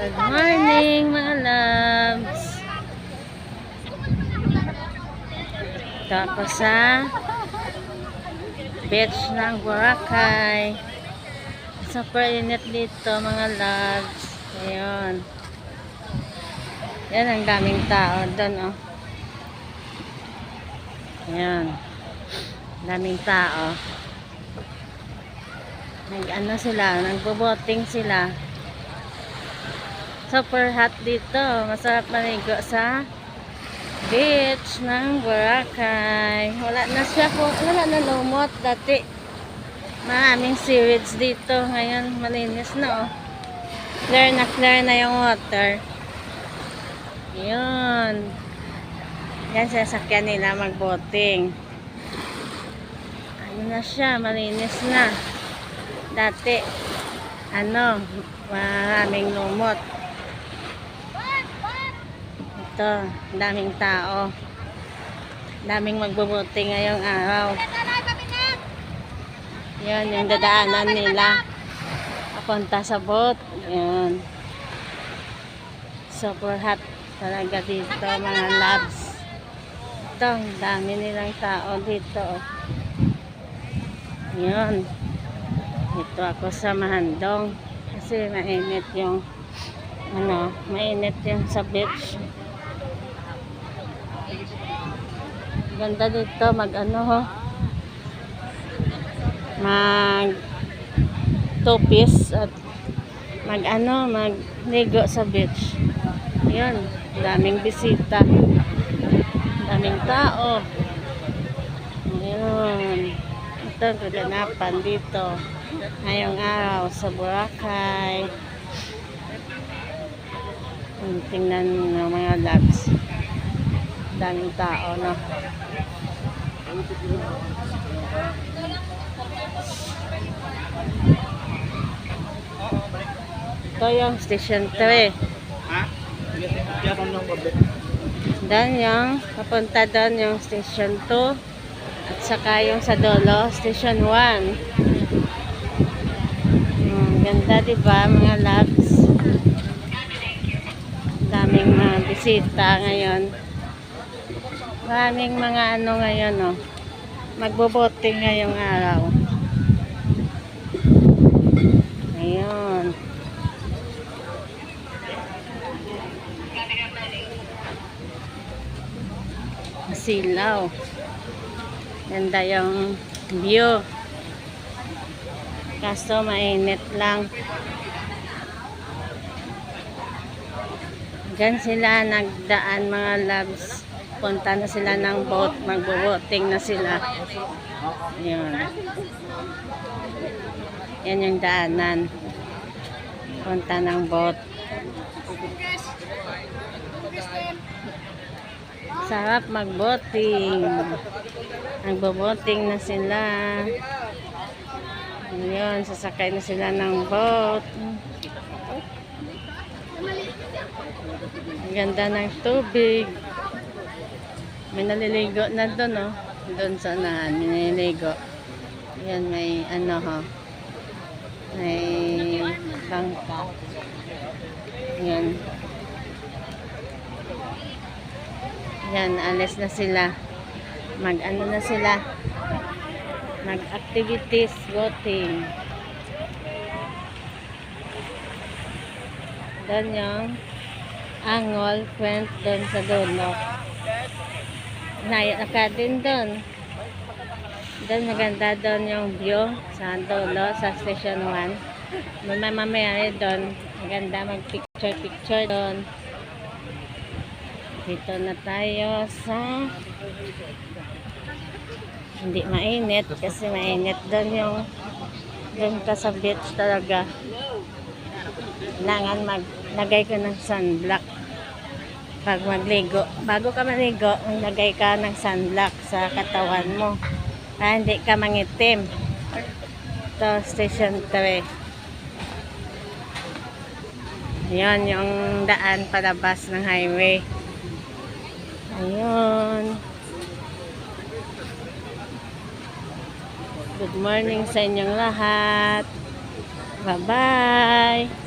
Good morning mga loves. Ito ako sa beach ng Boracay. Super init dito mga loves. Ayun. Yan ang daming tao doon oh. Ayan. Daming tao. Nag-ano sila, nagbo-boating sila. Super hot dito. Masarap maligo sa beach ng Boracay. Wala na siya po. Wala na lumot. Dati maraming seaweeds dito. Ngayon malinis na oh. Clear na yung water. Yun. Yan sasakyan nila mag-boating. Ano na siya, malinis na. Dati, ano, maraming lumot. Ito, daming tao. Daming magbo-boating ngayong araw. Yan, yung dadaanan nila. Papunta sa boat. Yan. Super hot talaga dito, mga loves. Ito, dami nilang tao dito. Yun. Ito ako sa Mahandong. Kasi mainit yung mainit yung sa beach. Ganda dito mag two-piece at magligo sa beach. Yun, daming bisita. Daming tao. Ayun. Ito ang kaganapan dito ngayong araw sa Boracay. Tingnan ng mga loves. Daming tao, no? Ito yung station 3. Dan yung papunta doon yung station 2 at saka yung sa dulo station 1. Ganda diba mga loves? Daming mga bisita ngayon. Daming mga ngayon oh. Magbo-boating ngayong araw. Ayun. Silaw. Ganda yung view. Kaso mainit lang. Diyan sila nagdaan mga loves. Punta na sila ng boat. Magbo-boating na sila. Ayan. Yan yung daanan. Punta ng boat. Sarap mag-boating. Nagbo-boating na sila. Ayan, sasakay na sila ng boat. Ang ganda ng tubig. May naliligo na doon, oh. Doon sa unahan, may naliligo. Ayan, may may bangka. Ayan. Ayan, alis na sila. Na sila. Mag-activities, boating. Doon yung Angol Point doon sa dulo. Naka din doon. Doon maganda doon yung view sa dulo sa station 1. Mamaya doon maganda mag-picture doon. Dito na tayo sa hindi mainit kasi mainit doon yung doon ka sa beach talaga. Kailangan maglagay ka ng sunblock pag magligo. Bago ka maligo, maglagay ka ng sunblock sa katawan mo para hindi ka mangitim. Ito, station 3. Yan yung daan palabas ng highway. Ayun. Good morning sa inyong lahat. Bye-bye.